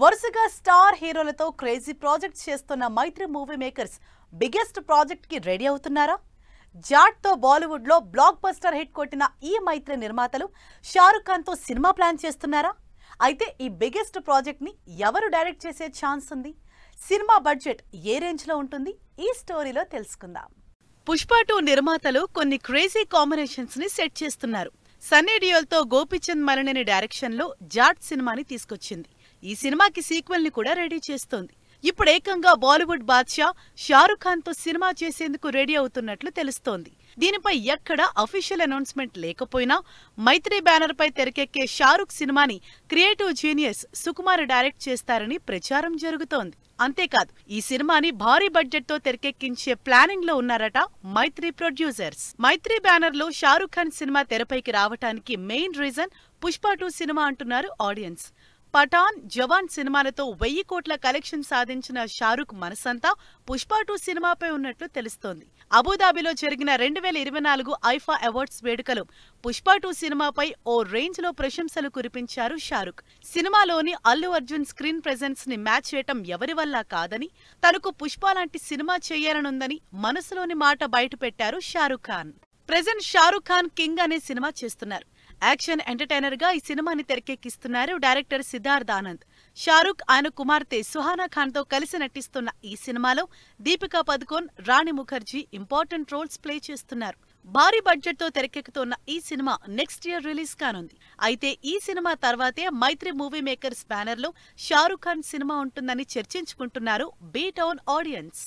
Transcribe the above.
వరుసగా స్టార్ హీరోలతో crazy projects చేస్తున్న మైత్రి మూవీ మేకర్స్ బిగ్గెస్ట్ ప్రాజెక్ట్ కి రెడీ అవుతున్నారా? జాట్ తో బాలీవుడ్ లో బ్లాక్ బస్టర్ హిట్ కొట్టిన ఈ మైత్రి నిర్మాతలు షారుఖ్ ఖాన్ తో సినిమా ప్లాన్ చేస్తున్నారా? అయితే ఈ బిగ్గెస్ట్ ప్రాజెక్ట్ ని ఎవరు డైరెక్ట్ చేసే ఛాన్స్ ఉంది? సినిమా బడ్జెట్ ఏ రేంజ్ లో ఉంటుంది? ఈ స్టోరీలో తెలుసుకుందాం. పుష్ప 2 నిర్మాతలు కొన్ని క్రేజీ కాంబినేషన్స్ ని సెట్ చేస్తున్నారు. సన్నీ డియోల్ తో గోపీచంద్ మలినేని డైరెక్షన్ లో జాట్ సినిమాని తీసుకొచ్చింది. ఈ సినిమాకి సీక్వెల్ ని కూడా రెడీ చేస్తోంది. ఇప్పుడు ఏకంగా బాలీవుడ్ బాద్షా షారుఖ్ ఖాన్ తో సినిమా చేసేందుకు రెడీ అవుతున్నట్లు తెలుస్తోంది. దీనిపై ఎక్కడా అఫీషియల్ అనౌన్స్మెంట్ లేకపోయినా మైత్రి బ్యానర్ పై తెరకెక్కే షారుఖ్ సినిమాని క్రియేటివ్ జీనియస్ సుకుమార్ డైరెక్ట్ చేస్తారని ప్రచారం జరుగుతోంది. అంతేకాదు, ఈ సినిమాని భారీ బడ్జెట్ తో తెరకెక్కించే ప్లానింగ్ లో ఉన్నారట మైత్రి ప్రొడ్యూసర్స్. మైత్రి బ్యానర్ లో షారుఖ్ ఖాన్ సినిమా తెరపైకి రావటానికి మెయిన్ రీజన్ పుష్ప 2 సినిమా అంటున్నారు ఆడియన్స్. పఠాన్, జవాన్ సినిమాలతో 1000 కోట్ల కలెక్షన్ సాధించిన షారుఖ్ మనసంతా పుష్ప 2 సినిమాపై ఉన్నట్లు తెలుస్తోంది. అబుదాబిలో జరిగిన 2024 ఐఫా అవార్డ్స్ వేడుకలో పుష్ప 2 సినిమాపై ఓ రేంజ్ లో ప్రశంసలు కురిపించారు షారుఖ్. సినిమాలోని అల్లు అర్జున్ స్క్రీన్ ప్రెజెన్స్ ని మ్యాచ్ చేయటం ఎవరి వల్ల కాదని, తనకు పుష్ప లాంటి సినిమా చేయాలనుందని మనసులోని మాట బయటపెట్టారు షారుఖ్ ఖాన్. ప్రెజెంట్ షారుఖ్ ఖాన్ కింగ్ అనే సినిమా చేస్తున్నారు. యాక్షన్ ఎంటర్టైనర్ గా ఈ సినిమాని తెరకెక్కిస్తున్నారు డైరెక్టర్ సిద్ధార్థ్ ఆనంద్. షారుఖ్ ఆయన కుమార్తె సుహానా ఖాన్ తో కలిసి నటిస్తున్న ఈ సినిమాలో Deepika Padukone, Rani Mukherjee important roles play చేస్తున్నారు. భారీ బడ్జెట్ తో తెరకెక్కుతున్న ఈ సినిమా నెక్స్ట్ ఇయర్ రిలీజ్ కానుంది. అయితే ఈ సినిమా తర్వాతే మైత్రి మూవీ మేకర్స్ బ్యానర్ లో షారుఖ్ ఖాన్ సినిమా ఉంటుందని చర్చించుకుంటున్నారు బీ టౌన్ ఆడియన్స్.